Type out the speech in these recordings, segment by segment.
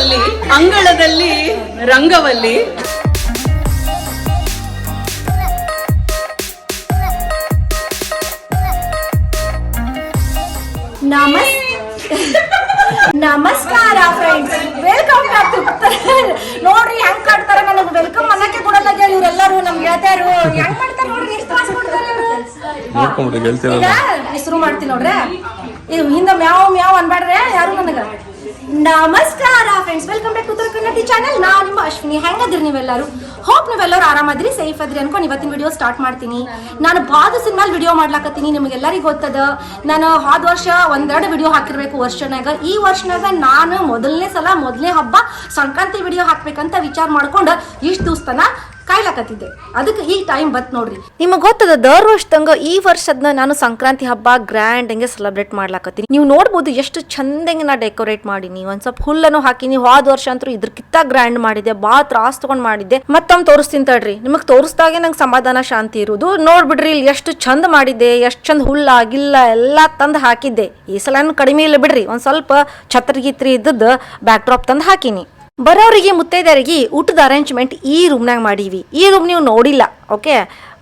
ರಂಗವಲ್ಲಿ ಅಂಗಳದಲ್ಲಿ ರಂಗವಲ್ಲಿ. ನಮಸ್ಕಾರ friends, welcome back to ನೋಡ್ರಿ ಹೆಂಗ್ ಕಾಡ್ತಾರ. ನನಗೆ ವೆಲ್ಕಮ್ ಅನ್ನಕ್ಕೆ ಕೊಡಲ್ಲ ಇವರೆಲ್ಲರೂ. ನಮ್ ಗೆಳತಿಯರು ಹೆಂಗ್ ಮಾಡ್ತಾರ ನೋಡ್ರಿ, ಎಷ್ಟು ಪಾಸ್ ಕೊಡ್ತಾರೆ ಶುರು ಮಾಡ್ತೀನಿ ನೋಡ್ರೆ. ಇದು ಹಿಂದ ಮ್ಯಾವ್ ಮ್ಯಾವ್ ಅನ್ಬೇಡ್ರೆ ಯಾರು ನನಗ. ನಮಸ್ಕಾರ friends, welcome back to Uttara Kannada channel. ನಾವು ನಿಮ್ಮ ಅಶ್ವಿನಿ. ಹೆಂಗದ್ರಿ ನೀವೆಲ್ಲರೂ? ಹೋಪ್ ನೀವೆಲ್ಲರೂ ಆರಾಮದ್ರಿ, ಸೇಫ್ ಅದ್ರಿ ಅನ್ಕೊಂಡು ಇವತ್ತಿನ ವಿಡಿಯೋ ಸ್ಟಾರ್ಟ್ ಮಾಡ್ತೀನಿ. ನಾನು ಭಾಳ ದಿವಸದ ಮೇಲೆ ವಿಡಿಯೋ ಮಾಡ್ಲಾಕತ್ತೀನಿ. ನಿಮಗೆಲ್ಲರಿಗೂ ಗೊತ್ತದ, ನಾನು ಹೋದ ವರ್ಷ ಒಂದೆರಡು ವಿಡಿಯೋ ಹಾಕಿರ್ಬೇಕು ವರ್ಷನಾಗ. ಈ ವರ್ಷನಾಗ ನಾನು ಮೊದಲನೇ ಹಬ್ಬ ಸಂಕ್ರಾಂತಿ ವಿಡಿಯೋ ಹಾಕ್ಬೇಕಂತ ವಿಚಾರ ಮಾಡ್ಕೊಂಡು ಇಷ್ಟು ದಿವಸ ಕಾಯ್ಲಾಕತ್ತಿದ್ದೆ. ಅದಕ್ಕೆ ಈಗ ಟೈಮ್ ಬತ್ ನೋಡ್ರಿ. ನಿಮಗೆ ಗೊತ್ತದ, ದರ್ ವರ್ಷದಂಗ ಈ ವರ್ಷದ ನಾನು ಸಂಕ್ರಾಂತಿ ಹಬ್ಬ ಗ್ರ್ಯಾಂಡ್ ಹಂಗೆ ಸೆಲೆಬ್ರೇಟ್ ಮಾಡ್ಲಾಕತ್ತೀನಿ. ನೀವು ನೋಡ್ಬೋದು ಎಷ್ಟು ಚಂದಂಗೆ ನಾ ಡೆಕೋರೇಟ್ ಮಾಡೀನಿ. ಒಂದ್ ಸ್ವಲ್ಪ ಹುಲ್ಲನ್ನು ಹಾಕಿನಿ. ಹೋದ ವರ್ಷ ಅಂತೂ ಇದ್ರಕ್ಕಿಂತ ಗ್ರ್ಯಾಂಡ್ ಮಾಡಿದ್ದೆ, ಭಾಳ ತ್ರಾಸ್ ತಗೊಂಡ್ ಮಾಡಿದ್ದೆ. ಮತ್ತೊಮ್ಮೆ ತೋರಿಸ್ತೀನಿ ತಡ್ರಿ. ನಿಮಗೆ ತೋರಿಸ್ದಾಗೆ ನಂಗೆ ಸಮಾಧಾನ ಶಾಂತಿ ಇರುವುದು. ನೋಡ್ಬಿಡ್ರಿ ಇಲ್ಲಿ ಎಷ್ಟು ಚಂದ ಮಾಡಿದ್ದೆ, ಎಷ್ಟು ಚಂದ ಹುಲ್ಲ ಗಿಲ್ಲ ಎಲ್ಲ ತಂದು ಹಾಕಿದ್ದೆ. ಈ ಸಲ ಕಡಿಮೆ ಇಲ್ಲ ಬಿಡ್ರಿ, ಒಂದ್ ಸ್ವಲ್ಪ ಛತ್ರಿ ಗಿತ್ರಿ ಇದ್ದದ್ದು ಬ್ಯಾಕ್ ಡ್ರಾಪ್ ತಂದು ಹಾಕಿನಿ. ಬರೋರಿಗೆ ಮುತ್ತೈದರಿಗೆ ಊಟದ ಅರೇಂಜ್ಮೆಂಟ್ ಈ ರೂಮ್ನಾಗ ಮಾಡೀವಿ. ಈ ರೂಮ್ ನೀವು ನೋಡಿಲ್ಲ, ಓಕೆ?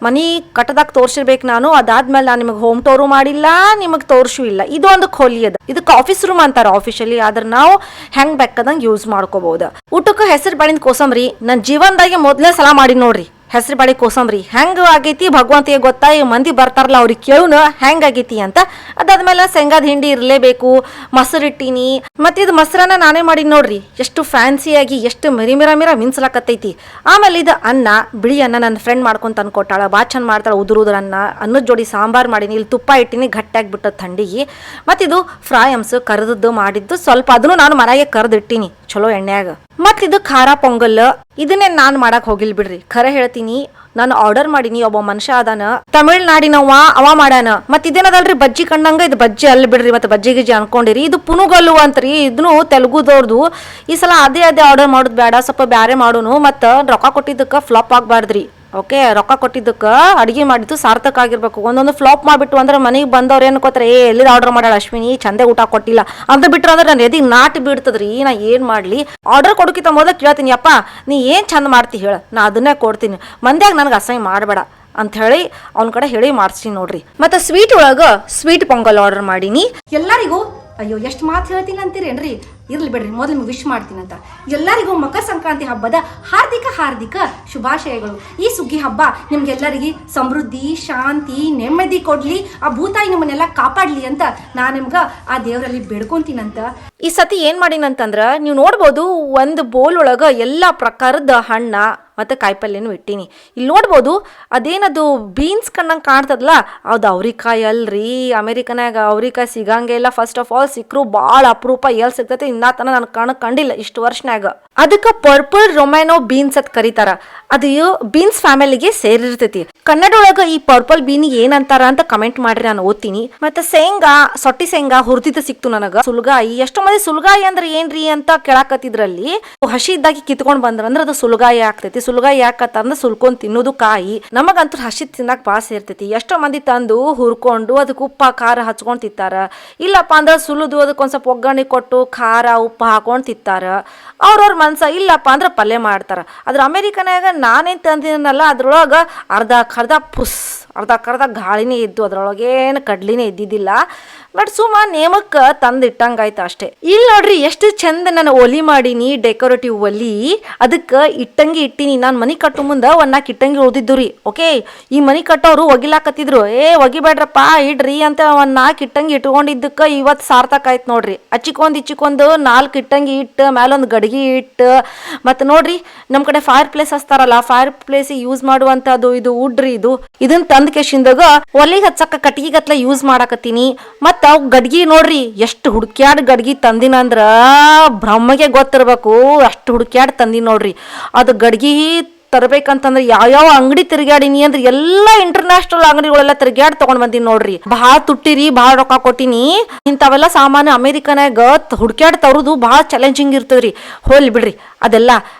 ಮನಿ ಕಟ್ಟದಾಗ ತೋರ್ಸಿರ್ಬೇಕು ನಾನು. ಅದಾದ್ಮೇಲೆ ನಾನು ನಿಮಗೆ ಹೋಮ್ ಟೂರು ಮಾಡಿಲ್ಲ, ನಿಮಗೆ ತೋರ್ಸೂ ಇಲ್ಲ. ಇದು ಒಂದು ಖೋಲಿ ಅದ. ಇದಕ್ಕೆ ಆಫೀಸ್ ರೂಮ್ ಅಂತಾರೆ ಆಫೀಷಿಯಲಿ. ಆದ್ರೆ ನಾವು ಹೆಂಗ್ ಬೇಕಾದಂಗೆ ಯೂಸ್ ಮಾಡ್ಕೋಬಹುದು. ಊಟಕ್ಕೆ ಹೆಸರು ಬಾಳಿನ ಕೋಸಂಬರಿ ನನ್ನ ಜೀವನದಾಗೆ ಮೊದಲನೇ ಸಲ ಮಾಡಿ ನೋಡ್ರಿ. ಹೆಸರು ಬಾಳಿ ಕೋಸಂಬರಿ ಹೆಂಗ್ ಆಗೈತಿ ಭಗವಂತಿಗೆ ಗೊತ್ತಾ. ಈ ಮಂದಿ ಬರ್ತಾರಲ್ಲ ಅವ್ರಿಗೆ ಕೇಳುನ ಹೆಂಗ್ ಆಗೈತಿ ಅಂತ. ಅದಾದ್ಮೇಲೆ ಶೇಂಗಾದ ಹಿಂಡಿ ಇರಲೇಬೇಕು. ಮೊಸರು ಇಟ್ಟೀನಿ. ಮತ್ತೆ ಇದು ಮೊಸರನ್ನ ನಾನೇ ಮಾಡಿ ನೋಡ್ರಿ, ಎಷ್ಟು ಫ್ಯಾನ್ಸಿಯಾಗಿ ಎಷ್ಟು ಮಿರ ಮಿನ್ಸ್ಲಾಕತ್ತೈತಿ. ಆಮೇಲೆ ಇದು ಅನ್ನ, ಬಿಳಿ ಅನ್ನ ನನ್ನ ಫ್ರೆಂಡ್ ಮಾಡ್ಕೊಂತ ತಂದ್ಕೊಟ್ಟಾಳ. ಭಾಳ ಚಂದ ಮಾಡ್ತಾಳೆ. ಉದುರುದ್ರ ಅನ್ನ, ಅನ್ನದ ಜೋಡಿ ಸಾಂಬಾರ್ ಮಾಡೀನಿ. ಇಲ್ಲಿ ತುಪ್ಪ ಇಟ್ಟಿನಿ, ಗಟ್ಟಿಯಾಗಿಬಿಟ್ಟ ಥಂಡಿಗೆ. ಮತ್ತಿದು ಫ್ರೈ ಹಮ್ಸ್ ಕರೆದದ್ದು ಮಾಡಿದ್ದು ಸ್ವಲ್ಪ, ಅದನ್ನು ನಾನು ಮನೆಗೆ ಕರೆದಿಟ್ಟಿನಿ ಚಲೋ ಎಣ್ಣೆಯಾಗ. ಮತ್ತಿದು ಖಾರ ಪೊಂಗಲ್. ಇದನ್ನೇ ನಾನು ಮಾಡಕ್ ಹೋಗಿಲ್ ಬಿಡ್ರಿ, ಖರೆ ಹೇಳ್ತೀನಿ. ನಾನು ಆರ್ಡರ್ ಮಾಡೀನಿ. ಒಬ್ಬ ಮನುಷ್ಯ ಅದಾನ ತಮಿಳ್ನಾಡಿನವ, ಅವ ಮಾಡ್ಯಾನ. ಮತ್ ಇದೇನದಲ್ರಿ ಬಜ್ಜಿ ಕಣ್ಣಂಗ, ಇದು ಬಜ್ಜಿ ಅಲ್ಲಿ ಬಿಡ್ರಿ. ಮತ್ತೆ ಬಜ್ಜಿ ಗಿಜ್ಜಿ ಅನ್ಕೊಂಡಿರಿ. ಇದು ಪುನುಗಲ್ಲು ಅಂತ್ರಿ. ಇದನ್ನು ತೆಲುಗುದವ್ರದು. ಈ ಸಲ ಅದೇ ಆರ್ಡರ್ ಮಾಡೋದು ಬೇಡ, ಸ್ವಲ್ಪ ಬ್ಯಾರೆ ಮಾಡೋನು. ಮತ್ತ ರೊಕ್ಕ ಕೊಟ್ಟಿದ್ದಕ್ಕೆ ಫ್ಲಾಪ್ ಆಗ್ಬಾರ್ದ್ರಿ, ಓಕೆ? ರೊಕ್ಕ ಕೊಟ್ಟಿದ್ದಕ್ಕೆ ಅಡುಗೆ ಮಾಡಿದ್ದು ಸಾರ್ಥಕ ಆಗಿರ್ಬೇಕು. ಒಂದೊಂದು ಫ್ಲಾಪ್ ಮಾಡಿಬಿಟ್ಟು ಅಂದ್ರೆ ಮನೆಗೆ ಬಂದವ್ರು ಏನು ಕೊತ್ತಾರೆ, ಎಲ್ಲಿದ ಆರ್ಡರ್ ಮಾಡ್ಯಾಳ ಅಶ್ವಿನಿ, ಚಂದೆ ಊಟ ಕೊಟ್ಟಿಲ್ಲ ಅಂತ ಬಿಟ್ರು ಅಂದ್ರೆ ನಾನು ಎದಿಗೆ ನಾಟಿ ಬಿಡ್ತದ್ರಿ. ನಾ ಏನು ಮಾಡಲಿ? ಆರ್ಡರ್ ಕೊಡೋಕ್ಕಿಂತ ಮೊದಲು ಕೇಳ್ತೀನಿ, ಅಪ್ಪ ನೀ ಏನು ಚಂದ ಮಾಡ್ತಿ ಹೇಳ, ನಾ ಅದನ್ನೇ ಕೊಡ್ತೀನಿ, ಮಂದ್ಯಾಗ ನನಗೆ ಅಸಹ್ಯ ಮಾಡಬೇಡ ಅಂತ ಹೇಳಿ ಅವ್ನ ಕಡೆ ಹೇಳಿ ಮಾಡಿಸ್ತೀನಿ ನೋಡ್ರಿ. ಮತ್ತೆ ಸ್ವೀಟ್ ಒಳಗೆ ಸ್ವೀಟ್ ಪೊಂಗಲ್ ಆರ್ಡರ್ ಮಾಡೀನಿ. ಎಲ್ಲರಿಗೂ ಅಯ್ಯೋ ಎಷ್ಟು ಮಾತು ಹೇಳ್ತೀನಿ ಅಂತೀರೇನ್ರಿ? ಇರ್ಲಿ ಬಿಡ್ರಿ, ಮೊದಲು ನಿಮ್ಗೆ ವಿಶ್ ಮಾಡ್ತೀನಿ ಅಂತ. ಎಲ್ಲರಿಗೂ ಮಕರ ಸಂಕ್ರಾಂತಿ ಹಬ್ಬದ ಹಾರ್ದಿಕ ಶುಭಾಶಯಗಳು. ಈ ಸುಗ್ಗಿ ಹಬ್ಬ ನಿಮ್ಗೆಲ್ಲರಿಗೆ ಸಮೃದ್ಧಿ, ಶಾಂತಿ, ನೆಮ್ಮದಿ ಕೊಡ್ಲಿ. ಆ ಭೂತಾಯಿ ನಿಮ್ಮನ್ನೆಲ್ಲ ಕಾಪಾಡ್ಲಿ ಅಂತ ನಾನು ನಿಮ್ಗೆ ಆ ದೇವರಲ್ಲಿ ಬೇಡ್ಕೊಂತೀನಂತ. ಈ ಸತಿ ಏನ್ ಮಾಡೀನಂತಂದ್ರ ನೀವು ನೋಡ್ಬೋದು, ಒಂದು ಬೋಲ್ ಒಳಗ ಎಲ್ಲಾ ಪ್ರಕಾರದ ಹಣ್ಣ ಮತ್ತೆ ಕಾಯಿಪಲ್ಯನೂ ಇಟ್ಟೀನಿ. ಇಲ್ಲಿ ನೋಡ್ಬೋದು, ಅದೇನದು ಬೀನ್ಸ್ ಕಣ್ಣಂಗೆ ಕಾಣ್ತದಲ್ಲ, ಅದು ಅವ್ರಿಕಾಯಿ ಅಲ್ರಿ. ಅಮೆರಿಕನಾಗ ಅವ್ರಿಕಾಯಿ ಸಿಗಂಗೆ ಇಲ್ಲ. ಫಸ್ಟ್ ಆಫ್ ಆಲ್ ಸಿಕ್ಕರು ಭಾಳ ಅಪರೂಪ. ಎಲ್ಲಿ ಸಿಗ್ತೈತಿ ಇನ್ನತನ ನಾನು ಕಂಡಿಲ್ಲ ಇಷ್ಟು ವರ್ಷನಾಗ. ಅದಕ್ಕೆ ಪರ್ಪಲ್ ರೊಮ್ಯಾನೋ ಬೀನ್ಸ್ ಅಂತ ಕರೀತಾರ. ಅದು ಬೀನ್ಸ್ ಫ್ಯಾಮಿಲಿಗೆ ಸೇರಿರ್ತೈತಿ. ಕನ್ನಡ ಒಳಗ ಈ ಪರ್ಪಲ್ ಬೀನಿಗೆ ಏನಂತಾರ ಅಂತ ಕಮೆಂಟ್ ಮಾಡ್ರಿ, ನಾನು ಓದ್ತೀನಿ. ಮತ್ತೆ ಶೇಂಗಾ, ಸೊಟ್ಟಿ ಶೇಂಗಾ ಹುರಿದಿದ್ದು ಸಿಕ್ತು ನನಗ. ಸುಲ್ಗಾಯಿ, ಎಷ್ಟೋ ಮಂದಿ ಸುಲ್ಗಾಯಿ ಅಂದ್ರೆ ಏನ್ರಿ ಅಂತ ಕೇಳಾಕತ್ತಿದ್ರಲ್ಲಿ. ಹಸಿ ಇದ್ದಾಗಿ ಕಿತ್ಕೊಂಡ್ ಬಂದ್ರಂದ್ರೆ ಅದು ಸುಲ್ಗಾಯಿ ಆಗ್ತೈತಿ. ಸುಲ್ಗಾಯಿ ಯಾಕತ್ತ ಅಂದ್ರೆ ಸುಲ್ಕೊಂಡ್ ತಿನ್ನೋದು ಕಾಯಿ. ನಮಗಂತೂ ಹಸಿ ತಿನ್ನಕ್ ಭಾಳ ಸೇರ್ತೈತಿ. ಎಷ್ಟೋ ಮಂದಿ ತಂದು ಹುರ್ಕೊಂಡು ಅದಕ್ಕೆ ಉಪ್ಪ ಖಾರ ಹಚ್ಕೊಂಡ್ ತಿಂತಾರ. ಇಲ್ಲಪ್ಪ ಅಂದ್ರೆ ಸುಲಿದು ಅದಕ್ಕೊಂದ್ ಸ್ವಲ್ಪ ಒಗ್ಗರಣೆ ಕೊಟ್ಟು ಖಾರ ಉಪ್ಪು ಹಾಕೊಂಡ್ ತಿಂತಾರ. ಅವ್ರವ್ರ ಮನ್ಸ. ಇಲ್ಲಪ್ಪ ಅಂದ್ರೆ ಪಲ್ಯ ಮಾಡ್ತಾರ. ಅದ್ರ ಅಮೆರಿಕನಾಗ ನಾನೇನ್ ತಂದಿನಲ್ಲ, ಅದ್ರೊಳಗ ಅರ್ಧ ಪುಸ್ ಅರ್ಧ ಗಾಳಿನೇ ಇದ್ದು, ಅದ್ರೊಳಗೇನು ಕಡ್ಲಿನೇ ಇದ್ದಿದ್ದಿಲ್ಲ. ಬಟ್ ಸುಮ್ಮ ನೇಮಕ್ಕೆ ತಂದಿಟ್ಟಂಗಾಯ್ತು ಅಷ್ಟೇ. ಇಲ್ಲಿ ನೋಡ್ರಿ ಎಷ್ಟು ಚಂದ ನಾನು ಒಲಿ ಮಾಡೀನಿ, ಡೆಕೋರೇಟಿವ್ ಒಲಿ. ಅದಕ್ಕೆ ಇಟ್ಟಂಗಿ ಇಟ್ಟಿನಿ. ನಾನು ಮನಿ ಕಟ್ಟು ಮುಂದೆ 1-4 ಇಟ್ಟಂಗಿ ಉಳಿದಿದ್ದು ರೀ, ಓಕೆ? ಈ ಮನಿ ಕಟ್ಟೋರು ಒಗಿಲಾಕತ್ತಿದ್ರು. ಒಗಿಬೇಡ್ರಪ್ಪ ಇಡ್ರಿ ಅಂತ 1-4 ಇಟ್ಟಂಗಿ ಇಟ್ಕೊಂಡಿದ್ದಕ್ಕೆ ಇವತ್ತು ಸಾರ್ಥಕ ಆಯ್ತು ನೋಡ್ರಿ. ಇಚ್ಚಿಕೊಂದು 4 ಇಟ್ಟಂಗಿ ಇಟ್ಟು ಮೇಲೊಂದು ಗಡಿಗೆ ಇಟ್ಟು. ಮತ್ತು ನೋಡ್ರಿ ನಮ್ಮ ಕಡೆ ಫೈರ್ ಪ್ಲೇಸ್ ಹಚ್ತಾರಲ್ಲ, ಫೈರ್ ಪ್ಲೇಸ್ ಯೂಸ್ ಮಾಡುವಂಥದ್ದು ಇದು ಉಡ್ರಿ. ಇದನ್ನ ತಂದ ಕೇಶಿಂದಾಗ ಒಲಿಗೆ ಹಚ್ಚಕ್ಕ ಕಟ್ಟಿಗೆ ಗತ್ಲ ಯೂಸ್ ಮಾಡಾಕತ್ತೀನಿ. ಮತ್ತು ಅವು ಗಡ್ಗಿ ನೋಡ್ರಿ ಎಷ್ಟು ಹುಡುಕ್ಯಾಡ್ ಗಡ್ಗಿ ತಂದಿನಂದ್ರ ಬ್ರಹ್ಮಗೆ ಗೊತ್ತಿರ್ಬೇಕು. ಅಷ್ಟು ಹುಡುಕ್ಯಾಡ್ ತಂದಿನಿ ನೋಡ್ರಿ. ಅದು ಗಡ್ಗಿ ತರಬೇಕಂತಂದ್ರೆ ಯಾವ ಅಂಗಡಿ ತಿರುಗಾಡಿನಿ ಅಂದ್ರೆ ಎಲ್ಲ ಇಂಟರ್ನ್ಯಾಷನಲ್ ಅಂಗಡಿಗಳೆಲ್ಲ ತಿರುಗಾಡಿ ತಗೊಂಡ್ ಬಂದಿನಿ ನೋಡ್ರಿ. ಭಾಳ ತುಟ್ಟಿರಿ, ಭಾಳ ರೊಕ್ಕ ಕೊಟ್ಟಿನಿ. ಇಂಥವೆಲ್ಲ ಸಾಮಾನು ಅಮೆರಿಕನಾಗ ಹುಡುಕ್ಯಾಡ್ ತರೋದು ಭಾಳ ಚಾಲೆಂಜಿಂಗ್ ಇರ್ತದ್ರಿ. ಹೋಗ್ಲಿ ಬಿಡ್ರಿ, ಅದೆಲ್ಲ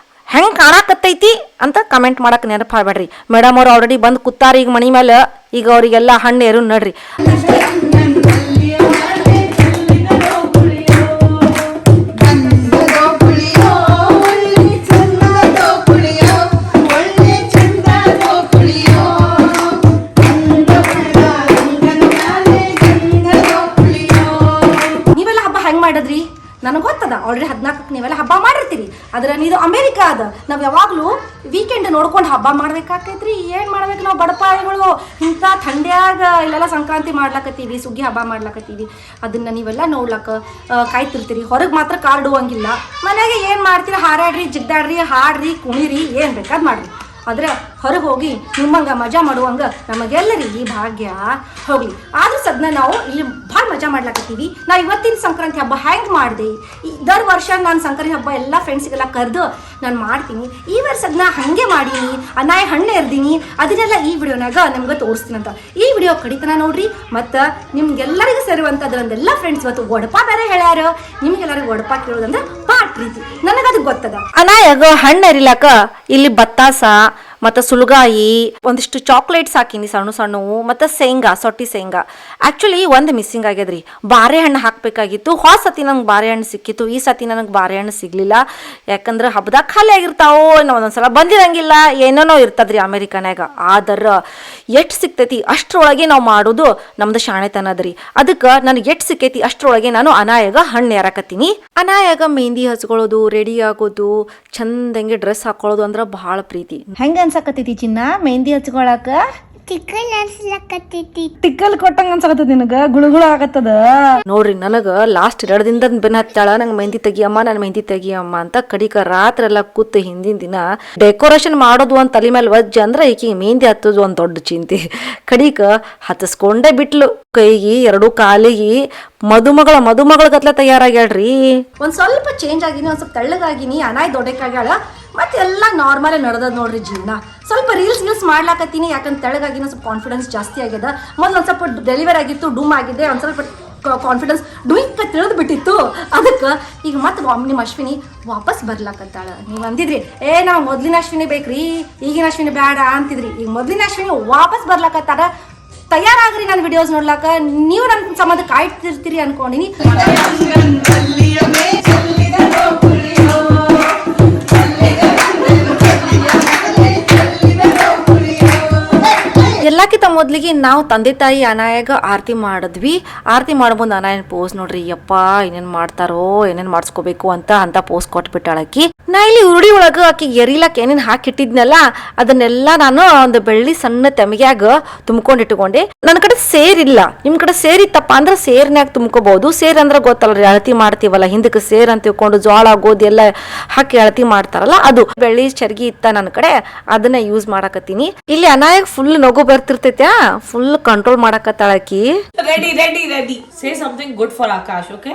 ಹೆಂಗ್ ಕಾಣಕತ್ತೈತಿ ಅಂತ ಕಮೆಂಟ್ ಮಾಡಕ್ ನೆನಪಾಗ್ಬೇಡ್ರಿ. ಮೇಡಮ್ ಅವ್ರು ಆಲ್ರೆಡಿ ಬಂದು ಕೂತಾರ ಈಗ ಮನಿ ಮೇಲೆ. ಈಗ ಅವ್ರಿಗೆಲ್ಲ ಹಣ್ಣು ಏರು ನೋಡ್ರಿ. ಆಲ್ರೆಡಿ 14ಕ್ಕೆ ನೀವೆಲ್ಲ ಹಬ್ಬ ಮಾಡಿರ್ತೀರಿ. ಆದ್ರೆ ಇದು ಅಮೇರಿಕಾ ಅದ, ನಾವು ಯಾವಾಗಲೂ ವೀಕೆಂಡ್ ನೋಡ್ಕೊಂಡು ಹಬ್ಬ ಮಾಡ್ಬೇಕಾಕೈತ್ರಿ. ಏನು ಮಾಡ್ಬೇಕು ನಾವು ಬಡಪಾಯಿಗಳು, ಇಂಥ ಥಂಡ್ಯಾಗ ಇಲ್ಲೆಲ್ಲ ಸಂಕ್ರಾಂತಿ ಮಾಡ್ಲಕತ್ತೀವಿ, ಸುಗ್ಗಿ ಹಬ್ಬ ಮಾಡ್ಲಕತ್ತೀವಿ. ಅದನ್ನ ನೀವೆಲ್ಲ ನೋಡ್ಲಕ್ಕ ಕಾಯ್ತಿರ್ತೀರಿ. ಹೊರಗೆ ಮಾತ್ರ ಕಾರ್ಡುವಂಗಿಲ್ಲ. ಮನೆಗೆ ಏನು ಮಾಡ್ತೀರಿ, ಹಾರಾಡ್ರಿ, ಜಿಗ್ದಾಡ್ರಿ, ಹಾಡ್ರಿ, ಕುಣಿರಿ, ಏನು ಬೇಕಾದ್ ಮಾಡ್ರಿ. ಆದ್ರೆ ಹೊರಗೆ ಹೋಗಿ ನಿಮ್ಮಂಗ ಮಜಾ ಮಾಡುವಂಗ ನಮಗೆಲ್ಲರಿಗೆ ಭಾಗ್ಯ ಹೋಗ್ಲಿ. ಆದ್ರೂ ಸದ್ನ ನಾವು ಇಲ್ಲಿ ಭಾಳ ಮಜಾ ಮಾಡ್ಲಾಕತ್ತೀವಿ. ನಾ ಇವತ್ತಿನ ಸಂಕ್ರಾಂತಿ ಹಬ್ಬ ಹೆಂಗೆ ಮಾಡಿದೆ, ವರ್ಷ ನಾನು ಸಂಕ್ರಾಂತಿ ಹಬ್ಬ ಎಲ್ಲ ಫ್ರೆಂಡ್ಸಿಗೆಲ್ಲ ಕರೆದು ನಾನು ಮಾಡ್ತೀನಿ. ಈ ವರ್ಷ ಸದ್ನ ಹಾಗೆ ಮಾಡೀನಿ, ಅನಾಯಿ ಹಣ್ಣು ಎರ್ದೀನಿ. ಅದನ್ನೆಲ್ಲ ಈ ವಿಡಿಯೋನಾಗ ನಿಮ್ಗೆ ತೋರಿಸ್ತೀನಂತ. ಈ ವಿಡಿಯೋ ಕಡಿತನ ನೋಡ್ರಿ. ಮತ್ತು ನಿಮ್ಗೆಲ್ಲರಿಗೂ ಸೇರುವಂಥದ್ರಂದೆಲ್ಲ ಫ್ರೆಂಡ್ಸ್ ಇವತ್ತು ಒಡಪ ಬೇರೆ ಹೇಳ್ಯಾರ. ನಿಮ್ಗೆಲ್ಲರಿಗೂ ಒಡಪ ಕೇಳೋದಂದ್ರೆ ಭಾಳ ಪ್ರೀತಿ, ನನಗದು ಗೊತ್ತದ. ಅನಾಯಾಗ ಹಣ್ಣು ಎರಿಲಾಕ ಇಲ್ಲಿ ಬತ್ತಾಸ ಮತ್ತು ಸುಲ್ಗಾಯಿ, ಒಂದಿಷ್ಟು ಚಾಕ್ಲೇಟ್ಸ್ ಹಾಕಿನಿ ಸಣ್ಣ ಸಣ್ಣವು, ಮತ್ತು ಶೇಂಗಾ, ಸೊಟ್ಟಿ ಶೇಂಗಾ. ಆ್ಯಕ್ಚುಲಿ ಒಂದು ಮಿಸ್ಸಿಂಗ್ ಆಗ್ಯದ್ರಿ, ಬಾರೆಹಣ್ಣು ಹಾಕಬೇಕಾಗಿತ್ತು. ಹೊಸ ಸತಿ ನಂಗೆ ಬಾರೆಹಣ್ಣು ಸಿಕ್ಕಿತ್ತು, ಈ ಸತಿ ನನಗೆ ಬಾರೆಹಣ್ಣು ಸಿಗಲಿಲ್ಲ. ಯಾಕಂದ್ರೆ ಹಬ್ಬದಾಗ ಖಾಲಿ ಆಗಿರ್ತಾವೋ, ಇನ್ನೂ ಒಂದೊಂದ್ಸಲ ಬಂದಿರಂಗಿಲ್ಲ, ಏನೇನೋ ಇರ್ತದ್ರಿ ಅಮೇರಿಕನ್ಯಾಗ. ಆದ್ರೆ ಎಷ್ಟು ಸಿಕ್ತೈತಿ ಅಷ್ಟರೊಳಗೆ ನಾವು ಮಾಡೋದು ನಮ್ದು ಶಾಣೆತನ ಅದ್ರಿ. ಅದಕ್ಕೆ ನನಗೆ ಎಷ್ಟು ಸಿಕ್ಕೈತಿ ಅಷ್ಟರೊಳಗೆ ನಾನು ಅನಾಯಾಗ ಹಣ್ಣು ಏರಾಕತ್ತೀನಿ. ಅನಾಯಾಗ ಮೆಹಂದಿ ಹಚ್ಕೊಳ್ಳೋದು, ರೆಡಿ ಆಗೋದು, ಚಂದಂಗೆ ಡ್ರೆಸ್ ಹಾಕೊಳ್ಳೋದು ಅಂದ್ರೆ ಭಾಳ ಪ್ರೀತಿ. ಹೆಂಗ ಅನ್ಸಕತ್ತೈತಿ ಚಿನ್ನ ಮೆಹಂದಿ ಹಚ್ಕೊಳಕ? ಟಿಕ್ಕಲ್ ಅನ್ಸ್ಲಕತ್ತೈತಿ. ಟಿಕ್ಕಲ್ ಕೊಟ್ಟಂಗ ಅನ್ಸಕತ್ತದ ನಿನಗ, ಗುಳುಗುಳು ಆಗತ್ತದ ನೋಡ್ರಿ. ನನಗೆ ಲಾಸ್ಟ್ 2 ದಿನದ ಬೆನ್ನ ಹತ್ತಾಳ, ನಂಗೆ ಮೆಹಂದಿ ತೆಗಿಯಮ್ಮ, ನಾನು ಮೆಹಂದಿ ತೆಗಿಯಮ್ಮ ಅಂತ. ಕಡಿಕ ರಾತ್ರಿ ಎಲ್ಲ ಕೂತು ಹಿಂದಿನ ದಿನ ಡೆಕೋರೇಷನ್ ಮಾಡೋದು ಒಂದು ತಲೆ ಮೇಲೆ ವಜ್ಜ ಅಂದ್ರೆ ಈಕಿಗೆ ಮೆಹಂದಿ ಹತ್ತೋದು ಒಂದು ದೊಡ್ಡ ಚಿಂತೆ. ಕಡಿಕ ಹತ್ತಿಸ್ಕೊಂಡೇ ಬಿಟ್ಲು. ಕೈಗೆ 2 ಕಾಲಿಗೆ ಮದುಮಗಳ ಗತ್ಲೆ ತಯಾರಾಗ್ಯಾಳ್ರಿ. ಒಂದ್ ಸ್ವಲ್ಪ ಚೇಂಜ್ ಆಗಿನಿ, ಒಂದ್ ಸ್ವಲ್ಪ ತೆಳ್ಳಗಾಗಿನಿ, ಅನಾಯ್ ದೊಡ್ಡಕ್ಕಾಗ್ಯಾಳ. ಮತ್ತೆ ಎಲ್ಲ ನಾರ್ಮಲ್ ನಡೆದ ನೋಡ್ರಿ ಜೀವನ. ಸ್ವಲ್ಪ ರೀಲ್ಸ್ ಮಾಡ್ಲಾಕತ್ತೀನಿ, ಯಾಕಂದ್ರೆ ತೆಳಗಾಗಿನ ಸ್ವಲ್ಪ ಕಾನ್ಫಿಡೆನ್ಸ್ ಜಾಸ್ತಿ ಆಗ್ಯದ. ಮೊದಲು ಒಂದು ಸ್ವಲ್ಪ ಡೆಲಿವರಿ ಆಗಿತ್ತು, ಡೂಮ್ ಆಗಿದೆ, ಒಂದು ಸ್ವಲ್ಪ ಕಾನ್ಫಿಡೆನ್ಸ್ ಡುಯಿಂಗ್ ತಿಳಿದು ಬಿಟ್ಟಿತ್ತು. ಅದಕ್ಕೆ ಈಗ ಮತ್ತೆ ನಿಮ್ಮ ಅಶ್ವಿನಿ ವಾಪಸ್ ಬರ್ಲಾಕತ್ತಾಳ. ನೀವು ಅಂದಿದ್ರಿ ನಾವು ಮೊದಲಿನ ಅಶ್ವಿನಿ ಬೇಕ್ರಿ, ಈಗಿನ ಅಶ್ವಿನಿ ಬೇಡ ಅಂತಿದ್ರಿ. ಈಗ ಮೊದಲಿನ ಅಶ್ವಿನಿ ವಾಪಸ್ ಬರ್ಲಾಕತ್ತಾಳ. ತಯಾರಾಗ್ರಿ ನನ್ನ ವಿಡಿಯೋಸ್ ನೋಡ್ಲಾಕ. ನೀವು ನನ್ನ ಸಂಬಂಧ ಕಾಯ್ತಿರ್ತೀರಿ ಅನ್ಕೊಂಡಿನಿ. ಎಲ್ಲಕ್ಕಿಂತ ಮೊದಲಿಗೆ ನಾವು ತಂದೆ ತಾಯಿ ಅನಾಯಾಗ ಆರತಿ ಮಾಡಿದ್ವಿ. ಆರತಿ ಮಾಡ್ಬಂದು ಅನಾಯನ ಪೋಸ್ ನೋಡ್ರಿ, ಯಪ್ಪ ಏನೇನು ಮಾಡ್ತಾರೋ, ಏನೇನು ಮಾಡಿಸ್ಕೋಬೇಕು ಅಂತ ಪೋಸ್ ಕೊಟ್ಬಿಟ್ಟಾಳಕಿ. ನಾ ಇಲ್ಲಿ ಉರುಡಿ ಒಳಗೆ ಆಕಿ ಎರಿಲಾಕ ಏನೇನು ಹಾಕಿಟ್ಟಿದ್ನಲ್ಲ ಅದನ್ನೆಲ್ಲ ನಾನು ಒಂದು ಬೆಳ್ಳಿ ಸಣ್ಣ ತೆಮಿಗ್ಯಾಗ ತುಂಬ್ಕೊಂಡಿಟ್ಕೊಂಡೆ. ನನ್ನ ಕಡೆ ಸೇರಿಲ್ಲ, ನಿಮ್ಮ ಕಡೆ ಸೇರಿತ್ತಪ್ಪ ಅಂದ್ರೆ ಸೇರ್ನ್ಯಾಗ ತುಂಬ್ಕೋಬಹುದು. ಸೇರ್ ಅಂದ್ರೆ ಗೊತ್ತಲ್ರಿ, ಅಳತಿ ಮಾಡ್ತೀವಲ್ಲ, ಹಿಂದಕ್ಕೆ ಸೇರ್ ಅಂತ ತಿಳ್ಕೊಂಡು ಜೋಳ ಗೋಧಿ ಎಲ್ಲ ಹಾಕಿ ಅಳತಿ ಮಾಡ್ತಾರಲ್ಲ ಅದು. ಬೆಳ್ಳಿ ಚರ್ಗಿ ಇತ್ತ ನನ್ನ ಕಡೆ, ಅದನ್ನ ಯೂಸ್ ಮಾಡಕತ್ತೀನಿ. ಇಲ್ಲಿ ಅನಾಯಾಗ ಫುಲ್ ನಗು ಬರ್ತಿರ್ತೈತ್ಯಾ, ಫುಲ್ ಕಂಟ್ರೋಲ್ ಮಾಡಕತ್ತಾಳಕಿ. Ready say something good for Akash. Okay,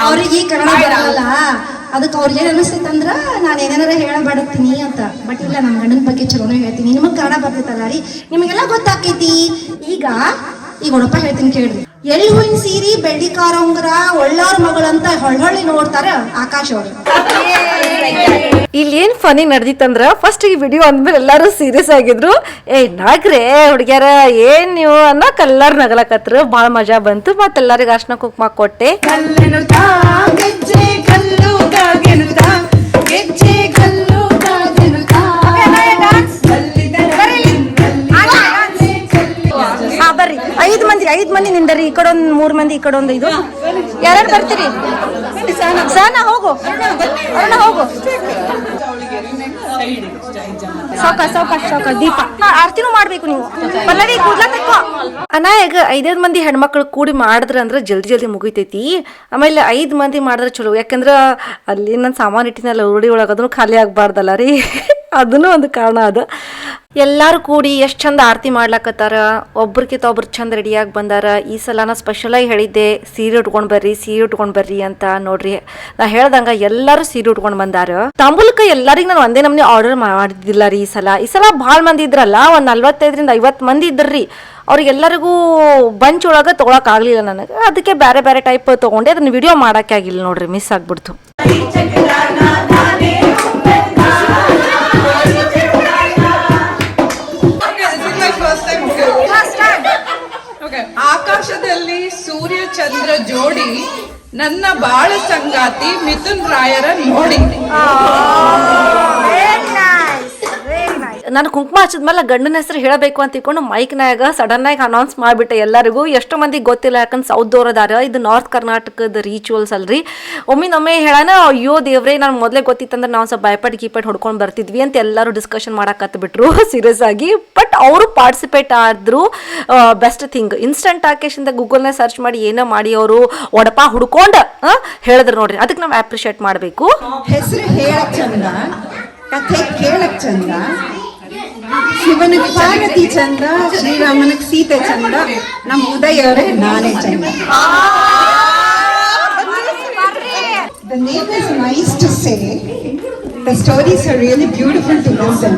ಅವ್ರಿಗೆ ಕನ್ನಡ ಬರಲ್ಲ, ಅದಕ್ಕೆ ಅವ್ರಿಗೆ ಏನು ಅನಿಸ್ತೈತಂದ್ರ ನಾನು ಏನಾರ ಹೇಳಬೇಡತ್ತೀನಿ ಅಂತ. ಬಟ್ ಇಲ್ಲ, ನಮ್ಮ ಗಂಡನ ಬಗ್ಗೆ ಚಲೋನೇ ಹೇಳ್ತೀನಿ. ನಿಮಗೆ ಕನ್ನಡ ಬರ್ತೈತಲ್ಲ ರೀ, ನಿಮಗೆಲ್ಲ ಗೊತ್ತಾಕೈತಿ. ಈಗ ಒಡಪ ಹೇಳ್ತೀನಿ ಕೇಳ್ರಿ. ಎಲ್ಲಿ ಹೂವಿನ ಸೀರಿ, ಬೆಳ್ಳಿ ಕಾರ ಉಂಗುರ, ಒಳ್ಳಾರ ಮಗಳಂತ ಹೊಳ್ಳಿ ನೋಡ್ತಾರ ಆಕಾಶ್ ಅವ್ರು. ಇಲ್ಲಿ ಏನ್ ಫನಿ ನಡೆದಿತ್ತಂದ್ರ, ಫಸ್ಟ್ ಈ ವಿಡಿಯೋ ಅಂದ್ಮೇಲೆ ಎಲ್ಲಾರು ಸೀರಿಯಸ್ ಆಗಿದ್ರು. ನಗ್ರೆ ಹುಡುಗ್ಯಾರ ಏನ್ ನೀವು ಅನ್ನೋಕ್ ಎಲ್ಲಾರು ನಗಲಕತ್ರು. ಬಾಳ ಮಜಾ ಬಂತು. ಮತ್ತೆಲ್ಲರಿಗೂ ಅರ್ಶನ ಕುಂಕುಮ ಕೊಟ್ಟೆ. ಬರ್ರಿ, 5 ಮಂದಿ ನಿಂದರಿ. ಈ ಕಡೆ 3 ಮಂದಿ, ಈ ಕಡೆ 5. ಯಾರು ಬರ್ತೀರಿ? ಸನ ಹೋಗು, ಅರುಣ ಹೋಗು. ಸಾವ್ಕಾಶ ದೀಪ ಆರ್ತಿನೂ ಮಾಡ್ಬೇಕು ನೀವು. ಪಲ್ಲವಿ ಕೂದ್ಲ ತಕ್ಕೋ. ಅನಾಯಾಗ 5 ಮಂದಿ ಹೆಣ್ಮಕ್ಳು ಕೂಡಿ ಮಾಡಿದ್ರ ಅಂದ್ರೆ ಜಲ್ದಿ ಮುಗಿತೈತಿ. ಆಮೇಲೆ 5 ಮಂದಿ ಮಾಡಿದ್ರೆ ಚಲೋ, ಯಾಕಂದ್ರ ಅಲ್ಲಿ ನನ್ನ ಸಾಮಾನು ಇಟ್ಟಿನಲ್ಲ ಉರುಡಿ ಒಳಗೆ, ಅದನ್ನು ಖಾಲಿ ಆಗ್ಬಾರ್ದಲ್ಲ ರೀ. ಅದನ್ನು ಒಂದು ಕಾರಣ ಅದ. ಎಲ್ಲಾರು ಕೂಡಿ ಎಷ್ಟು ಚಂದ ಆರತಿ ಮಾಡ್ಲಾಕತ್ತಾರ. ಒಬ್ರಕಿಂತ ಒಬ್ರು ಚಂದ ರೆಡಿಯಾಗಿ ಬಂದಾರ. ಈ ಸಲ ನಾ ಸ್ಪೆಷಲಾಗಿ ಹೇಳಿದ್ದೆ ಸೀರೆ ಉಟ್ಕೊಂಡ್ ಬರ್ರಿ ಅಂತ. ನೋಡ್ರಿ, ನಾ ಹೇಳ್ದಂಗ ಎಲ್ಲಾರು ಸೀರೆ ಉಟ್ಕೊಂಡ್ ಬಂದಾರ. ತಾಂಬೂಲಕ್ಕ ಎಲ್ಲರಿಗೂ ನಾನು ಒಂದೇ ನಮ್ನೆ ಆರ್ಡರ್ ಮಾಡಿದ್ದಿಲ್ಲ ರೀ. ಈ ಸಲ ಭಾಳ ಮಂದಿ ಇದ್ರಲ್ಲ, ಒಂದು 45ರಿಂದ 50 ಮಂದಿ ಇದ್ರಿ. ಅವ್ರಿಗೆಲ್ಲರಿಗೂ ಬಂಚ್ ಒಳಗೆ ತೊಗೊಳಕ್ ಆಗ್ಲಿಲ್ಲ ನನಗೆ. ಅದಕ್ಕೆ ಬೇರೆ ಟೈಪ್ ತೊಗೊಂಡೆ. ಅದನ್ನ ವಿಡಿಯೋ ಮಾಡಕ್ಕೆ ಆಗಿಲ್ಲ ನೋಡ್ರಿ, ಮಿಸ್ ಆಗ್ಬಿಡ್ತು. ಆಕಾಶದಲ್ಲಿ ಸೂರ್ಯ ಚಂದ್ರ ಜೋಡಿ, ನನ್ನ ಬಾಳ ಸಂಗಾತಿ ಮಿಥುನ್ ರಾಯರ ನೋಡಿ. ನಾನು ಕುಂಕುಮ ಹಚ್ಚಿದ್ಮೇಲೆ ಗಂಡನ ಹೆಸರು ಹೇಳಬೇಕು ಅಂತ ತಿಳ್ಕೊಂಡು ಮೈಕ್ನಾಗ ಸಡನ್ ಆಗಿ ಅನೌನ್ಸ್ ಮಾಡಿಬಿಟ್ಟೆ ಎಲ್ಲರಿಗೂ. ಎಷ್ಟೋ ಮಂದಿ ಗೊತ್ತಿಲ್ಲ, ಯಾಕಂದ್ರೆ ಸೌತ್ದವ್ರದಾರ, ಇದು ನಾರ್ತ್ ಕರ್ನಾಟಕದ ರಿಚುವಲ್ಸ್ ಅಲ್ರಿ. ಒಮ್ಮೆ ಹೇಳೋಣ, ಅಯ್ಯೋ ದೇವ್ರೆ, ನಾನು ಮೊದಲೇ ಗೊತ್ತಿತ್ತಂದ್ರೆ ನಾವು ಸ್ವಲ್ಪ ಭಯಪಟ್ಟು ಗೀಪಟ್ ಹೊಡ್ಕೊಂಡು ಬರ್ತಿದ್ವಿ ಅಂತ ಎಲ್ಲರೂ ಡಿಸ್ಕಷನ್ ಮಾಡಕತ್ಬಿಟ್ರು ಸೀರಿಯಸ್ ಆಗಿ. ಬಟ್ ಅವರು ಪಾರ್ಟಿಸಿಪೇಟ್ ಆದ್ರು. ಬೆಸ್ಟ್ ಥಿಂಗ್, ಇನ್ಸ್ಟಂಟ್ ಆಕೇಶಿಂದ ಗೂಗಲ್ನ ಸರ್ಚ್ ಮಾಡಿ ಏನೋ ಮಾಡಿ ಅವರು ಒಡಪ ಹುಡ್ಕೊಂಡು ಹೇಳಿದ್ರು ನೋಡ್ರಿ. ಅದಕ್ಕೆ ನಾವು ಅಪ್ರಿಷಿಯೇಟ್ ಮಾಡಬೇಕು. ಹೆಸರು ಹೇಳಕ್ ಚಂದ, ಕಥೆ ಕೇಳಕ್ ಚಂದ, ಶಿವನಿಗೆ ಪಾರ್ವತಿ ಚಂದ, ಶ್ರೀರಾಮನಿಗೆ ಸೀತೆ ಚಂದ, ನಮ್ಮ ಉದಯ ಅವರೇ ನಾನೇ ಚಂದ. The name is nice to say. The stories are really beautiful to listen.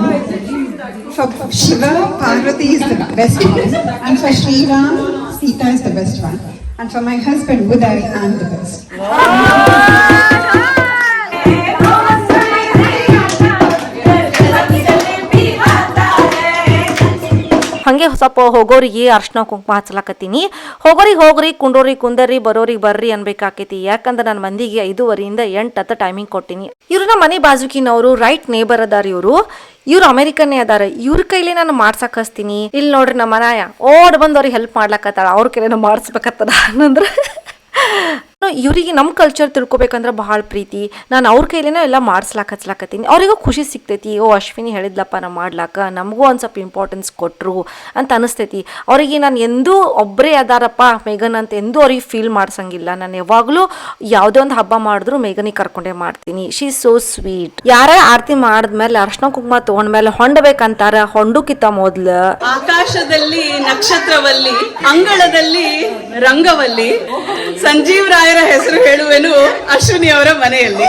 For Shiva, Parvati is the best one, and for Sriram, Sita is the best one, and for my husband Uday, I am the best. ಹಂಗೆ ಸ್ವಲ್ಪ ಹೋಗೋರಿಗೆ ಅರ್ಶಿನ ಕುಂಕುಮ ಹಚ್ಚಲಾಕತ್ತೀನಿ. ಹೋಗ್ರಿ ಕುಂಡೋರಿ ಕುಂದರ್ರಿ, ಬರೋರಿಗೆ ಬರ್ರಿ ಅನ್ಬೇಕಾಕೈತಿ. ಯಾಕಂದ್ರೆ ನಾನು ಮಂದಿಗೆ 5:30 8 ಟೈಮಿಂಗ್ ಕೊಟ್ಟಿನಿ. ಇವ್ರು ನಮ್ಮ ಮನೆ ಬಾಜುಕಿನವರು, ರೈಟ್ ನೇಬರ್ ಅದಾರ ಇವ್ರು ಅಮೆರಿಕನ್ನೇ ಅದಾರ. ಇವ್ರ ಕೈಲಿ ನಾನು ಮಾಡ್ಸಕ್ ಹಚ್ತೀನಿ. ಇಲ್ಲಿ ನೋಡ್ರಿ ನಮ್ಮ ಮನಾಯ ಓಡ್ ಬಂದು ಅವ್ರಿಗೆ ಹೆಲ್ಪ್ ಮಾಡ್ಲಕತ್ತಾಳ. ಅವ್ರ ಕೈಲಿ ಮಾಡಿಸ್ಬೇಕತ್ತದ ಅಂದ್ರೆ ಇವ್ರಿಗೆ ನಮ್ಮ ಕಲ್ಚರ್ ತಿಳ್ಕೊಬೇಕಂದ್ರೆ ಬಹಳ ಪ್ರೀತಿ. ನಾನು ಅವ್ರ ಕೈಲೇನೋ ಎಲ್ಲ ಹಚ್ಲಾಕತ್ತೀನಿ. ಅವ್ರಿಗೂ ಖುಷಿ ಸಿಗ್ತೈತಿ. ಓ ಅಶ್ವಿನಿ ಹೇಳಿದ್ಲಪ್ಪ ನಾ ಮಾಡ್ಲಾಕ, ನಮಗೂ ಒಂದು ಸ್ವಲ್ಪ ಇಂಪಾರ್ಟೆನ್ಸ್ ಕೊಟ್ಟರು ಅಂತ ಅನಿಸ್ತೈತಿ. ಅವರಿಗೆ ನಾನು ಎಂದೂ ಒಬ್ಬರೇ ಅದಾರಪ್ಪ ಮೇಘನ್ ಅಂತ ಎಂದೂ ಅವ್ರಿಗೆ ಫೀಲ್ ಮಾಡ್ಸಂಗಿಲ್ಲ. ನಾನು ಯಾವಾಗಲೂ ಯಾವುದೇ ಒಂದು ಹಬ್ಬ ಮಾಡಿದ್ರು ಮೇಘನಿಗೆ ಕರ್ಕೊಂಡೇ ಮಾಡ್ತೀನಿ. She so sweet. ಯಾರ ಆರತಿ ಮಾಡಿದ್ಮೇಲೆ ಅರ್ಶಿನ ಕುಂಕುಮ ತೊಗೊಂಡ್ಮೇಲೆ ಹೊಂಡಬೇಕಂತಾರ. ಹೊಂಡಕ್ಕಿಂತ ಮೊದ್ಲು ಆಕಾಶದಲ್ಲಿ ನಕ್ಷತ್ರವಲ್ಲಿ, ಅಂಗಳದಲ್ಲಿ ರಂಗವಲ್ಲಿ, ಸಂಜೀವ್ ರಾಯರ ಹೆಸರು ಹೇಳುವೆನು ಅಶ್ವಿನಿ ಅವರ ಮನೆಯಲ್ಲಿ.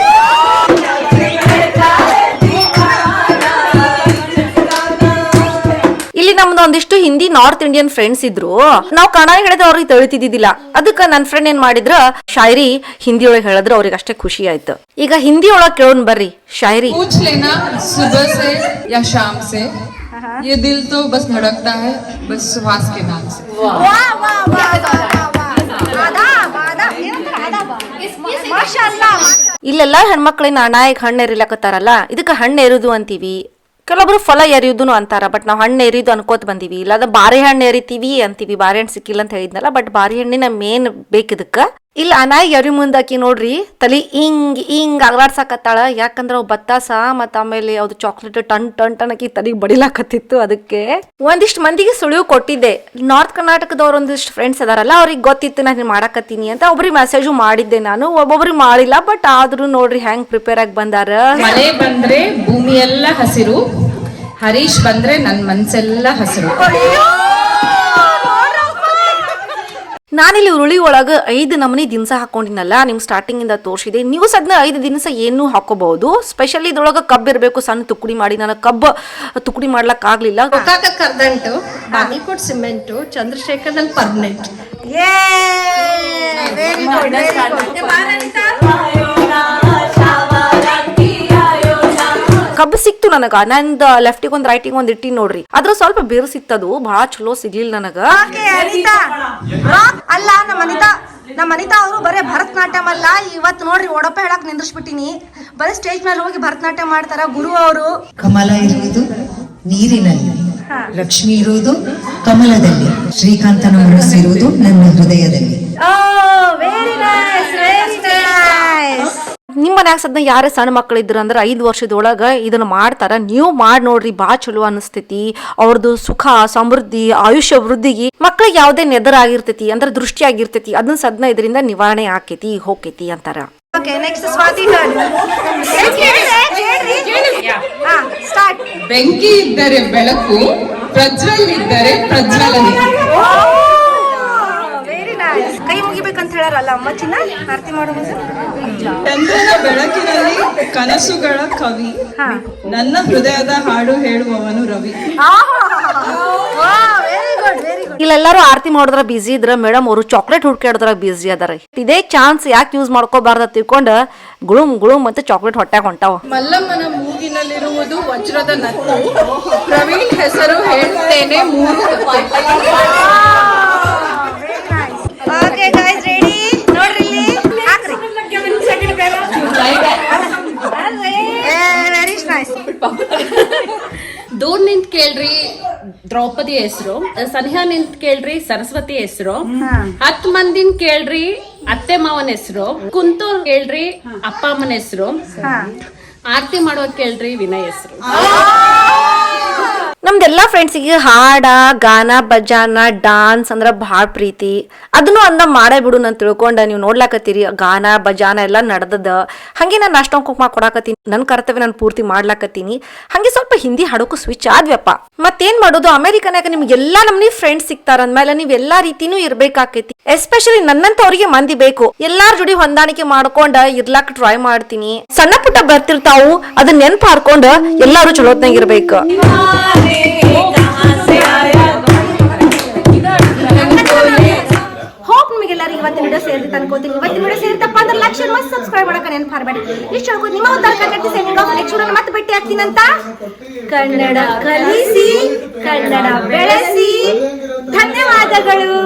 ಇಲ್ಲಿ ನಮ್ದು ಒಂದಿಷ್ಟು ಹಿಂದಿ ನಾರ್ತ್ ಇಂಡಿಯನ್ ಫ್ರೆಂಡ್ಸ್ ಇದ್ರು. ನಾವು ಕನ್ನಡ ಹೇಳಿದ್ರೆ ಅವ್ರಿಗೆ ತಿಳಿತಿದ್ದಿಲ್ಲ. ಅದಕ್ಕೆ ನನ್ನ ಫ್ರೆಂಡ್ ಏನ್ ಮಾಡಿದ್ರ, ಶಾಯರಿ ಹಿಂದಿ ಒಳಗೆ ಹೇಳಿದ್ರೆ ಅವ್ರಿಗೆ ಅಷ್ಟೇ ಖುಷಿ ಆಯ್ತು. ಈಗ ಹಿಂದಿ ಒಳಗೆ ಕೇಳೋನ್ ಬರ್ರಿ ಶಾಯರಿ. पूछ लेना सुबह से या शाम से, ये दिल तो बस धड़कता है बस सुहास के नाम से. ಇಲ್ಲೆಲ್ಲ ಹೆಣ್ಮಕ್ಳಿನ ಅಣ್ಣಾಯಿಗೆ ಹಣ್ಣು ಎರಿಲಕತ್ತಾರಲ್ಲ, ಇದಕ್ಕೆ ಹಣ್ಣು ಎರುದು ಅಂತೀವಿ. ಕೆಲವೊಬ್ರು ಫಲ ಎರಿಯುದನು ಅಂತಾರ. ಬಟ್ ನಾವು ಹಣ್ಣು ಎರಿದು ಅನ್ಕೋತ ಬಂದೀವಿ. ಇಲ್ಲಾಂದ್ರೆ ಬಾರೆ ಹಣ್ಣು ಎರಿತೀವಿ ಅಂತೀವಿ. ಬಾರೆ ಹಣ್ಣು ಸಿಕ್ಕಿಲ್ಲ ಅಂತ ಹೇಳಿದ್ನಲ್ಲ, ಬಟ್ ಬಾರೆ ಹಣ್ಣಿನ ಮೇನ್ ಬೇಕಿದಕ್ಕ. ಇಲ್ಲ ಅನಾಯಿ ಎರಿ ಮುಂದಾಕಿ ನೋಡ್ರಿ ತಲಿ ಹಿಂಗ್ ಅಗಲಾಡ್ಸಾಕತ್ತಾಳ. ಯಾಕಂದ್ರ ಅವ್ ಬತ್ತಾಸ ಮತ್ತ ಆಮೇಲೆ ಅವ್ದು ಚಾಕ್ಲೇಟ್ ಟನ್ ಆಕಿ ತಲಿಗೆ ಬಡಿಲಾಕತ್ತಿತ್ತು. ಅದಕ್ಕೆ ಒಂದಿಷ್ಟು ಮಂದಿಗೆ ಸುಳಿವು ಕೊಟ್ಟಿದ್ದೆ. ನಾರ್ತ್ ಕರ್ನಾಟಕದವ್ರ ಒಂದಿಷ್ಟು ಫ್ರೆಂಡ್ಸ್ ಅದಾರಲ್ಲ, ಅವ್ರಿಗೆ ಗೊತ್ತಿತ್ತು ನಾನು ಮಾಡಾಕತ್ತೀನಿ ಅಂತ. ಒಬ್ರಿಗೆ ಮೆಸೇಜು ಮಾಡಿದ್ದೆ ನಾನು, ಒಬ್ಬೊಬ್ರಿಗೆ ಮಾಡಿಲ್ಲ. ಬಟ್ ಆದ್ರೂ ನೋಡ್ರಿ ಹೆಂಗ್ ಪ್ರಿಪೇರ್ ಆಗಿ ಬಂದಾರ. ಮಳೆ ಬಂದ್ರೆ ಭೂಮಿ ಎಲ್ಲ ಹಸಿರು, ಹರೀಶ್ ಬಂದ್ರೆ ನನ್ ಮನ್ಸೆಲ್ಲ ಹಸಿರು. ನಾನಿಲ್ಲಿ ಉರುಳಿ ಒಳಗೆ 5 ನಮೂನಿ ದಿನಸ ಹಾಕೊಂಡಿನಲ್ಲ, ನಿಮ್ಗೆ ಸ್ಟಾರ್ಟಿಂಗ್ ಇಂದ ತೋರಿಸಿದೆ. ನೀವು ಸದ್ನ 5 ದಿನಸ ಏನು ಹಾಕೋಬಹುದು. ಸ್ಪೆಷಲಿ ಇದ್ರೊಳಗೆ ಕಬ್ಬು ಇರಬೇಕು. ಸಣ್ಣ ತುಕಡಿ ಮಾಡಿ, ನಾನು ಕಬ್ಬು ತುಕಡಿ ಮಾಡ್ಲಕ್ ಆಗ್ಲಿಲ್ಲ. ಕರ್ದಂಟು, ಬಾಗಲಕೋಟ್ ಸಿಮೆಂಟು, ಚಂದ್ರಶೇಖರ್ನಲ್ಲಿ ಪರ್ಮನೆಂಟ್. ಕಬ್ಬು ಸಿಕ್ತು ನನಗ. ನಂದು ಲೆಫ್ಟಿಗೆ ಒಂದು ರೈಟಿಗೆ ಒಂದು ಇಟ್ಟಿ ನೋಡ್ರಿ. ಅದ್ರ ಸ್ವಲ್ಪ ಬೇರು ಸಿಕ್ತದು, ಬಹಳ ಚಲೋ ಸಿಗ್ಲಿಲ್ಲ ನನಗ. ಅಲ್ಲ ನಮ್ಮ ಅನಿತಾ ಅವರು ಬರೇ ಭರತನಾಟ್ಯಂ ಅಲ್ಲ, ಇವತ್ತು ನೋಡ್ರಿ ಒಡಪ ಹೇಳಕ್ ನಿಂದ್ರಿಸ್ಬಿಟ್ಟಿನಿ. ಬರೀ ಸ್ಟೇಜ್ ಮೇಲೆ ಹೋಗಿ ಭರತನಾಟ್ಯ ಮಾಡ್ತಾರ ಗುರು ಅವರು. ಕಮಲ ಇರುವುದು ನೀರಿನಲ್ಲಿ, ಲಕ್ಷ್ಮಿ ಇರುವುದು ಕಮಲದಲ್ಲಿ, ಶ್ರೀಕಾಂತನ ಮನಸ್ಸಿರುವುದು ನನ್ನ ಹೃದಯದಲ್ಲಿ. Very nice, very nice. ನಿಮ್ಮ ಮನ್ಯಾಗ ಸದ್ನ ಯಾರೇ ಸಣ್ಣ ಮಕ್ಳು ಇದ್ರ ಅಂದ್ರೆ 5 ವರ್ಷದೊಳಗ ಇದನ್ನ ಮಾಡ್ತಾರ. ನೀವು ಮಾಡಿ ನೋಡ್ರಿ, ಬಾ ಚಲೋ ಅನಿಸ್ತೈತಿ. ಅವ್ರದ್ದು ಸುಖ ಸಮೃದ್ಧಿ ಆಯುಷ್ಯ ವೃದ್ಧಿಗೆ ಮಕ್ಳಿಗೆ ಯಾವ್ದೇ ನೆದರಾಗಿರ್ತೈತಿ ಅಂದ್ರೆ ದೃಷ್ಟಿ ಆಗಿರ್ತೈತಿ, ಅದನ್ನ ಸದ್ನ ಇದರಿಂದ ನಿವಾರಣೆ ಆಕೇತಿ ಹೋಕೇತಿ ಅಂತಾರ. ಬೆಂಕಿ ಇದ್ದರೆ ಬೆಳಕು, ಪ್ರಜ್ವಲ್ ಇದ್ದರೆ ಪ್ರಜ್ವಲನೆ. ಕೈ ಮುಗಿಬೇಕಂತ ಹೇಳಾರಲ್ಲ ಅಮ್ಮ ಚಿನ್ನ ಆರತಿ ಮಾಡೋ ಚಂದ್ರನ ಬೆಳಕಿನಲ್ಲಿ ಕನಸುಗಳ ಕವಿ, ನನ್ನ ಹೃದಯದ ಹಾಡು ಹೇಳುವವನು ರವಿ. ಇಲ್ಲೆಲ್ಲಾರು ಆರತಿ ಮಾಡೋದ್ರ ಬಿಸಿ ಇದ್ರ ಮೇಡಮ್ ಅವರು ಚಾಕ್ಲೇಟ್ ಹುಡ್ಕಾಡೋದ್ರಾಗ ಬಿಸಿ ಅದಾರ. ಇದೇ ಚಾನ್ಸ್ ಯಾಕೆ ಯೂಸ್ ಮಾಡ್ಕೋಬಾರ್ದ ತಿಳ್ಕೊಂಡ ಗುಳುಮ್ ಮತ್ತೆ ಚಾಕ್ಲೇಟ್ ಹೊಟ್ಟಾಗ ಹೊಂಟಾವ. ಮಲ್ಲಮ್ಮನ ಮೂಗಿನಲ್ಲಿರುವುದು ವಜ್ರದ ನತ್ತು, ಪ್ರವೀಣ್ ಹೆಸರು ಹೇಳ್ತೇನೆ 3. ಓಕೆ ಗೈಸ್, ರೆಡಿ ನೋಡ್ರಿ ಇಲ್ಲಿ ಹಾಕ್ರಿ. Very nice. ದೂರ್ ನಿಂತ್ ಕೇಳ್ರಿ ದ್ರೌಪದಿ ಹೆಸರು, ಸನಿಹಾ ನಿಂತ್ ಕೇಳ್ರಿ ಸರಸ್ವತಿ ಹೆಸರು, 10 ಮಂದಿನ್ ಕೇಳ್ರಿ ಅತ್ತೆ ಮಾವನ ಹೆಸರು, ಕುಂತೋರ್ ಕೇಳ್ರಿ ಅಪ್ಪ ಅಮ್ಮನ ಹೆಸರು, ಆರತಿ ಮಾಡುವಾಗ ಕೇಳ್ರಿ ವಿನಯ್ ಹೆಸರು. ನಮ್ದೆಲ್ಲ ಫ್ರೆಂಡ್ಸಿಗೆ ಹಾಡ ಗಾನ ಬಜಾನ ಡಾನ್ಸ್ ಅಂದ್ರ ಭಾಳ ಪ್ರೀತಿ. ಅದನ್ನು ಅಂದ ಮಾಡೇ ಬಿಡು ನಾನು ತಿಳ್ಕೊಂಡ ನೀವು ನೋಡ್ಲಾಕತ್ತೀರಿ. ಗಾನ ಬಜಾನ ಎಲ್ಲ ನಡೆದದ. ಹಂಗೆ ನಾನು ನಾಷ್ಟ ಕುಂಕುಮ ಕೊಡಾಕತ್ತೀನಿ, ನನ್ನ ಕರ್ತವ್ಯ ನಾನು ಪೂರ್ತಿ ಮಾಡ್ಲಾಕತ್ತೀನಿ. ಹಂಗೆ ಸ್ವಲ್ಪ ಹಿಂದಿ ಹಾಡೋಕು ಸ್ವಿಚ್ ಆದ್ವಪ್ಪ. ಮತ್ತೇನ್ ಮಾಡೋದು, ಅಮೆರಿಕನಾಗ ನಿಮ್ಗೆ ಎಲ್ಲಾ ನಮ್ನಿ ಫ್ರೆಂಡ್ಸ್ ಸಿಗ್ತಾರ ಅಂದ್ಮೇಲೆ ನೀವ್ ಎಲ್ಲಾ ರೀತಿನೂ ಇರ್ಬೇಕಾಕೈತಿ. ಎಸ್ಪೆಷಲಿ ನನ್ನಂತವ್ರಿಗೆ ಮಂದಿ ಬೇಕು. ಎಲ್ಲಾರ ಜೋಡಿ ಹೊಂದಾಣಿಕೆ ಮಾಡ್ಕೊಂಡ ಇರ್ಲಾಕ್ ಟ್ರೈ ಮಾಡ್ತೀನಿ. ಸಣ್ಣ ಪುಟ್ಟ ಬರ್ತಿರ್ತಾವು, ಅದನ್ನ ನೆನ್ಪು ಹಾಡ್ಕೊಂಡ ಎಲ್ಲಾರು ಚಲೋತ್ನಾಗ ಇರ್ಬೇಕು. ಹೋಪ್ ನಿಮಗೆಲ್ಲರಿಗೂ ಇವತ್ತಿನ ವಿಡಿಯೋ ಸೇರಿತ್ತು ಅನ್ಕೋತೀನಿ. ಇವತ್ತಿನ ವಿಡಿಯೋ ಸೇರಿತಪ್ಪ ಅಂದ್ರೆ ಲೈಕ್ ಶೇರ್ ಮತ್ತು ಸಬ್ಸ್ಕ್ರೈಬ್ ಮಾಡಕ್ಕೆ ನೆನಪಾರಬೇಡಿ. ಇಷ್ಟು ಹೇಳ್ಕೊಂಡು ನಿಮ್ಮ Uttara Kannada sending of next video ಮತ್ತೆ ಭೇಟಿ ಆಗ್ತೀನಂತ. ಕನ್ನಡ ಕಲಿಸಿ, ಕನ್ನಡ ಬೆಳೆಸಿ. ಧನ್ಯವಾದಗಳು.